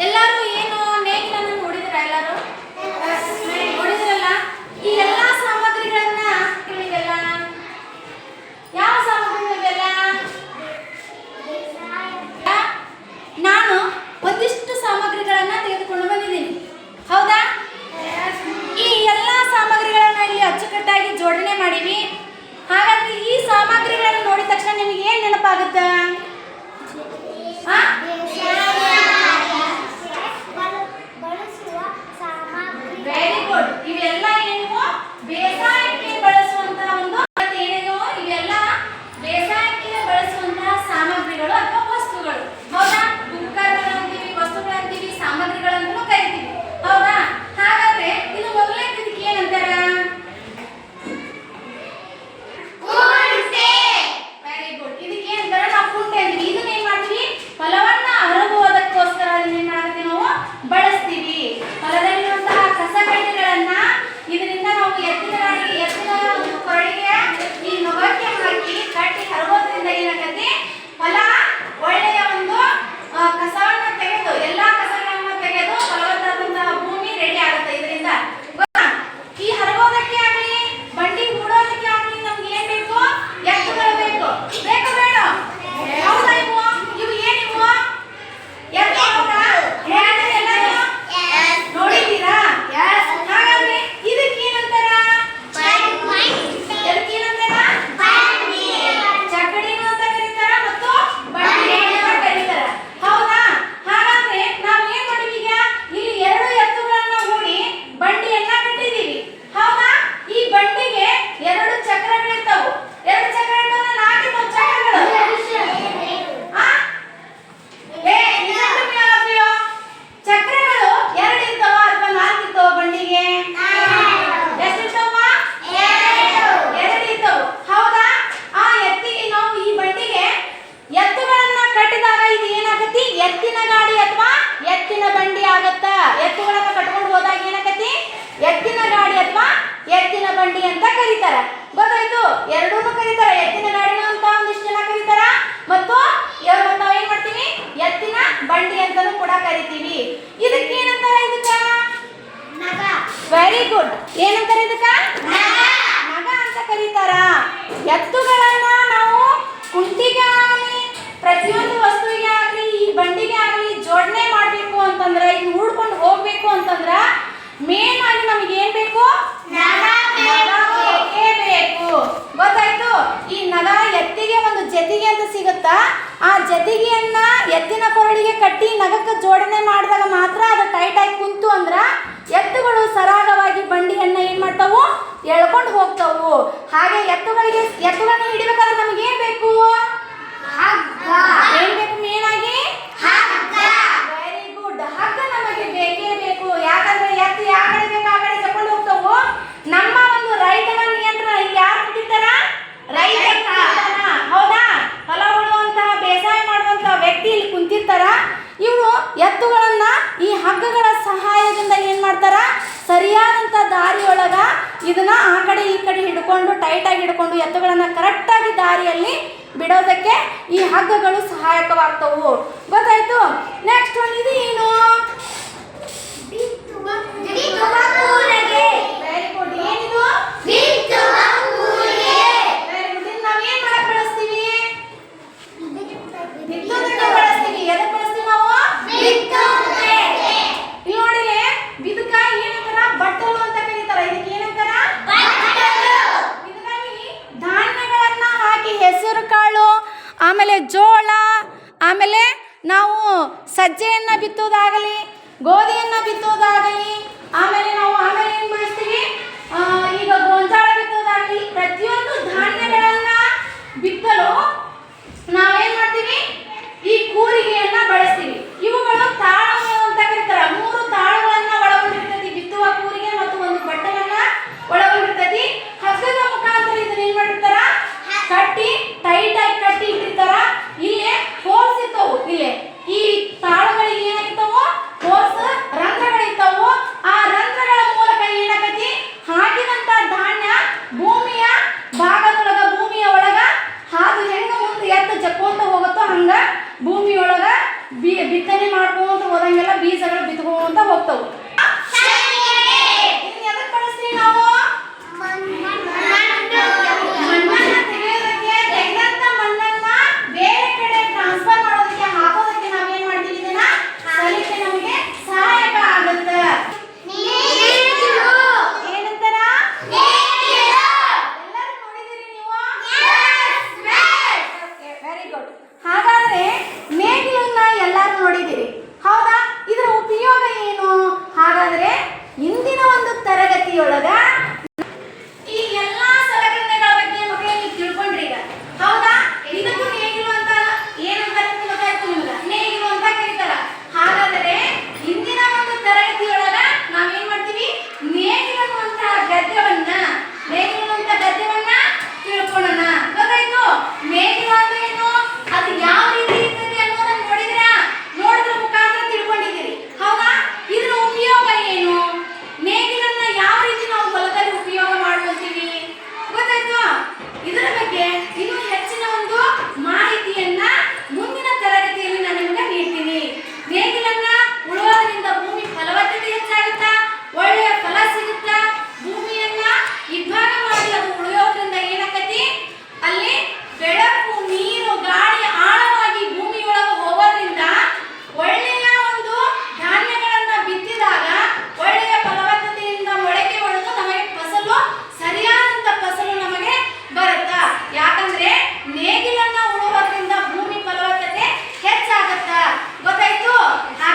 ಎಲ್ಲರೂ ಏನು ನೇಗಿಲನ್ನು ನೋಡಿದ್ರ? ಎಲ್ಲರೂ ನೋಡಿದ್ರಲ್ಲ? ಈ ಎಲ್ಲ ಸಾಮಗ್ರಿಗಳನ್ನ ಇವೆಲ್ಲ ಯಾವ ಸಾಮಗ್ರಿಗಳಿವೆಲ್ಲ? ನಾನು ಒಂದಿಷ್ಟು ಸಾಮಗ್ರಿಗಳನ್ನ ತೆಗೆದುಕೊಂಡು ಬಂದಿದ್ದೀನಿ, ಹೌದಾ? ಈ ಎಲ್ಲ ಸಾಮಗ್ರಿಗಳನ್ನ ಇಲ್ಲಿ ಅಚ್ಚುಕಟ್ಟಾಗಿ ಜೋಡಣೆ ಮಾಡಿವಿ. ಹಾಗಾದ್ರೆ ಈ ಸಾಮಗ್ರಿಗಳನ್ನು ನೋಡಿದ ತಕ್ಷಣ ನಿಮಗೆ ಏನ್ ನೆನಪಾಗುತ್ತ? Very good. ಇವೆಲ್ಲ ಏನು? ಬೇಸಾಯಕ್ಕೆ ಬಳಸುವಂತಹ ಒಂದು ಏನೇನು? ಇವೆಲ್ಲ ಬೇಸಾಯಕ್ಕೆ ಬಳಸುವಂತಹ ಸಾಮಗ್ರಿಗಳು ಅಥವಾ ವಸ್ತುಗಳು, ಹೌದಾ? ಉಪಕರಣಗಳಂತೀವಿ, ವಸ್ತುಗಳಂತೀವಿ, ಸಾಮಗ್ರಿಗಳಂತೂ ಕರಿತೀವಿ, ಹೌದಾ? ಹಾಗಾದ್ರೆ ಇದು ಮೊದಲನೇ ಇದಕ್ಕೆ ಏನಂತಾರ? Very good. ಇದಕ್ಕೆ ಏನಂತಾರ? ನಾವು ಕುಂಟೆ ಅಂತೀವಿ. ಇದನ್ನ ಏನ್ ಮಾಡ್ತೀವಿ? ಹೊಲವನ್ನ ಹರಗುವುದಕ್ಕೋಸ್ಕರ ಏನ್ ಮಾಡ್ತೀವಿ? ನಾವು ಬಳಸ್ತೀವಿ. ಹೊಲದಲ್ಲಿರುವಂತಹ ಕಸಕಡ್ಡಿಗಳನ್ನ ಇದರಿಂದ ನಾವು ಎತ್ತಿನ ಒಂದು ಕೊರಳಿಗೆ ಈ ನೊಗಕ್ಕೆ ಹಾಕಿ ಕಟ್ಟಿ ಹರಗೋದ್ರಿಂದ ಏನಾಗತ್ತೆ? ಹೊಲ ಒಳ್ಳೆಯ ಒಂದು ಕಸವನ್ನ ತೆಗೆದು ಎಲ್ಲಾ ಕಸಗಳನ್ನ ತೆಗೆದು ಫಲವತ್ತಾದಂತಹ ಭೂಮಿ ರೆಡಿ ಆಗುತ್ತೆ ಇದರಿಂದ. ಈ ಹರಗೋದಕ್ಕೆ ಆಗಲಿ ಬಂಡಿ ಹೂಡೋದಕ್ಕೆ ಆಗಲಿ ನಮ್ಗೆ ಏನ್ ಬೇಕು? ಎತ್ತುಗಳು ಬೇಕು. ಬೇಕು ಬೇಡ? ಹೌದಾ? ಇವು ಏನಿವು? ನೋಡಿದ್ದೀರಾ? ಹಾಗಾದ್ರೆ ಇದಕ್ಕೆ ಏನಂತಾರ? ಚಕ್ಕಡಿನು ಅಂತ ಕರೀತಾರ ಮತ್ತು ಬಂಡಿ ಅಂತ ಕರೀತಾರ, ಹೌದಾ? ಹಾಗಾದ್ರೆ ನಾವು ಏನ್ ಮಾಡಿದೀವಿ? ಈಗ ಇಲ್ಲಿ ಎರಡು ಎತ್ತುಗಳನ್ನ ಹೂಡಿ ಬಂಡಿಯನ್ನ ಕಟ್ಟಿದೀವಿ, ಹೌದಾ? ಈ ಬಂಡಿಗೆ ಎರಡು ಚಕ್ರಗಳಿರ್ತಾವು. ಎರಡು ಚಕ್ರ ಇರ್ತಾವ, ನಾಲ್ಕು ಚಕ್ರಗಳು. ಚಕ್ರಗಳು ಎರಡು ಇರ್ತಾವ ಅಥವಾ ನಾಲ್ಕು ಇರ್ತಾವ? ಬಂಡಿಗೆ ಎಷ್ಟಿರ್ತಾವ? ಎರಡು ಇರ್ತಾವ, ಹೌದಾ? ಆ ಎತ್ತಿಗೆ ನಾವು ಈ ಬಂಡಿಗೆ ಎತ್ತುಗಳನ್ನ ಕಟ್ಟಿದಾಗ ಇದು ಏನಾಗತಿ? ಎತ್ತಿನ ಗಾಡಿ ಅಥವಾ ಎತ್ತಿನ ಬಂಡಿ ಆಗತ್ತ. ಎತ್ತುಗಳನ್ನ ಕಟ್ಕೊಂಡು ಹೋದಾಗ ಏನಾಗತಿ? ಎತ್ತಿನ ಗಾಡಿ ಅಥವಾ ಎತ್ತಿನ ಬಂಡಿ ಅಂತ ಕರೀತಾರ. ಗೊತ್ತಾಯ್ತು? ಎರಡೂ ಕರೀತಾರ. ಎತ್ತಿನ ಗಾಡಿನ ಅಂತ ಒಂದಿಷ್ಟು ಜನ ಕರೀತಾರ ಮತ್ತು ನಾವ್ ಏನ್ ಮಾಡ್ತೀವಿ? ಎತ್ತಿನ ಬಂಡಿ ಅಂತಾನೂ ಕೂಡ ಕರಿತೀವಿ. ಇದಕ್ಕೆ ಏನಂತಾರ? ಇದಕ್ಕ ವೆರಿ ಗುಡ್. ಏನಂತಾರ? ಇದಕ್ಕ ನಗ ಅಂತ ಕರೀತಾರ. ಎತ್ತುಗಳನ್ನ ನಾವು ಕುಂಟಿಗೆ ಆಗಲಿ ಪ್ರತಿಯೊಂದು ವಸ್ತುವಿಗೆ ಆಗಲಿ ಈ ಬಂಡಿಗೆ ಆಗಲಿ ಜೋಡಣೆ ಮಾಡಬೇಕು ಅಂತಂದ್ರೆ, ಇದು ಹೂಡ್ಕೊಂಡು ಹೋಗ್ಬೇಕು ಅಂತಂದ್ರ ಮೇನ್ ಆಗಿ ನಮ್ಗೆ ಏನ್ ಬೇಕು? ಬೇಕೇ ಬೇಕು. ಗೊತ್ತಾಯ್ತು? ಈ ನಗ ಎತ್ತಿಗೆ ಒಂದು ಜತಿಗೆ ಅಂತ ಸಿಗುತ್ತಾ, ಆ ಜತಿಗೆಯನ್ನ ಎತ್ತಿನ ಕೊರಳಿಗೆ ಕಟ್ಟಿ ನಗಕ್ಕೆ ಜೋಡಣೆ ಮಾಡಿದಾಗ ಮಾತ್ರ ಅದು ಟೈಟ್ ಆಗಿ ಕುಂತು ಅಂದ್ರ ಎತ್ತುಗಳು ಸರಾಗವಾಗಿ ಬಂಡಿಯನ್ನ ಏನ್ ಮಾಡ್ತಾವು? ಎಳ್ಕೊಂಡು ಹೋಗ್ತಾವು. ಹಾಗೆ ಎತ್ತುಗಳನ್ನ ಹಿಡಿಬೇಕಾದ್ರೆ ನಮ್ಗೆ ಏನ್ ಬೇಕು? ಏನ್ ಬೇಕು? ಮೇನ್ ಆಗಿ ವೆರಿ ಗುಡ್. ಹಗ್ಗ ನಮಗೆ ಬೇಕೇ ಬೇಕು. ಯಾಕಂದ್ರೆ ಎತ್ತು ಯಾವ ಕಡೆ ಬೇಕು ಆ ಕಡೆ ತಕೊಂಡು ಹೋಗ್ತಾವು. ನಮ್ಮ ಒಂದು ರೈತನ ನಿಯಂತ್ರಣ ಇಲ್ಲಿ ಯಾರು ಕುಂತಿರ್ತಾರ? ರೈತ ಕುಂತಿರ್ತಾನ, ಹೌದಾ? ಹೊಲ ಉಳುವಂತಹ ಬೇಸಾಯ ಮಾಡುವಂತಹ ವ್ಯಕ್ತಿ ಇಲ್ಲಿ ಕುಂತಿರ್ತಾರ. ಇವರು ಎತ್ತುಗಳನ್ನ ಈ ಹಗ್ಗಗಳ ಸಹಾಯದಿಂದ ಏನ್ ಮಾಡ್ತಾರ? ಸರಿಯಾದಂತ ದಾರಿಯೊಳಗ ಇದನ್ನ ಆ ಕಡೆ ಈ ಕಡೆ ಹಿಡ್ಕೊಂಡು ಟೈಟ್ ಆಗಿ ಹಿಡ್ಕೊಂಡು ಎತ್ತುಗಳನ್ನ ಕರೆಕ್ಟ್ ಆಗಿ ದಾರಿಯಲ್ಲಿ ಬಿಡೋದಕ್ಕೆ ಈ ಹಗ್ಗಗಳು ಸಹಾಯಕವಾಗ್ತವು. ಗೊತ್ತಾಯ್ತು? ನೆಕ್ಸ್ಟ್ ಒಂದು ಇದು ಏನು? Very good. ಏನಿದು? ನಾವ್ ಏನ್ ಮಾಡಕ್ ಬಳಸ್ತೀವಿ? ಬಿತ್ತೋದಕ್ಕೆ ಬಳಸ್ತೀವಿ. ಎದಕ್ಕೆ ಬಳಸ್ತೀವಿ ನಾವು? ಇಲ್ಲಿ ನೋಡಿಲೆ ಇದಕ್ಕ ಏನಂತಾರ? ಬಟ್ಟಲು ಅಂತ ಕರೀತಾರ. ಇದಕ್ಕೆ ಏನಂತಾರ? ಇದರಲ್ಲಿ ಧಾನ್ಯಗಳನ್ನ ಹಾಕಿ ಹೆಸರು ಕಾಳು, ಆಮೇಲೆ ಜೋಳ, ಆಮೇಲೆ ನಾವು ಸಜ್ಜೆಯನ್ನ ಬಿತ್ತೋದಾಗಲಿ ಗೋಧಿಯನ್ನ ಬಿತ್ತೋದಾಗಲಿ ಆಮೇಲೆ ಏನ್ ಬಳಸ್ತೀವಿ? ಈಗ ಗೋಂಜಾಳ ಬಿತ್ತೋದಾಗಲಿ ಪ್ರತಿಯೊಂದು ಧಾನ್ಯಗಳನ್ನ ಬಿತ್ತಲು ನಾವೇನ್ ಮಾಡ್ತೀವಿ? ಈ ಕೂರಿಗೆಯನ್ನ ಬಳಸ್ತೀವಿ. ಇವುಗಳು ತಾಳಗಳು ಅಂತ ಕರೀತಾರ. 3 ತಾಳುಗಳನ್ನ ಒಳಗೊಂಡಿರ್ತೈತಿ. ಬಿತ್ತುವ ಕೂರಿಗೆ ಮತ್ತು ಒಂದು ಬಟ್ಟಲನ್ನ ಒಳಗೊಂಡಿರ್ತೈತಿ. ಹಗ್ಗದ ಮುಖಾಂತರ ಇದನ್ನ ಏನ್ ಮಾಡಿರ್ತಾರ? ಕಟ್ಟಿ ಟೈಟ್ ಆಗಿ ಕಟ್ಟಿ ಇಟ್ಟಿರ್ತಾರ. ಇಲ್ಲೇ ಹೋಲ್ಸ್ ಇರ್ತಾವು. ಇಲ್ಲೇ ಈ ತಾಳುಗಳಿಗೆ ಏನಾಗಿರ್ತಾವು? ಹೋಲ್ಸ್ ರಂಧ್ರಗಳಿರ್ತಾವು. ಆ ರಂಧ್ರಗಳ ಮೂಲಕ ಏನಾಗತಿ? ಹಾಕಿದಂತ ಧಾನ್ಯ ಭೂಮಿಯ ಭಾಗದೊಳಗ ಭೂಮಿಯ ಒಳಗ ಹಾದು ಹೆಂಗ ಮುಂದೆ ಎತ್ತು ಜಕ್ಕೊಂತ ಹೋಗುತ್ತೋ ಹಂಗ ಬಿತ್ತನೆ ಮಾಡ್ಕೊಂತ ಹೋದಂಗೆಲ್ಲ ಬೀಜಗಳು ಬಿತ್ಕೊಂತ ಹೋಗ್ತಾವೆ.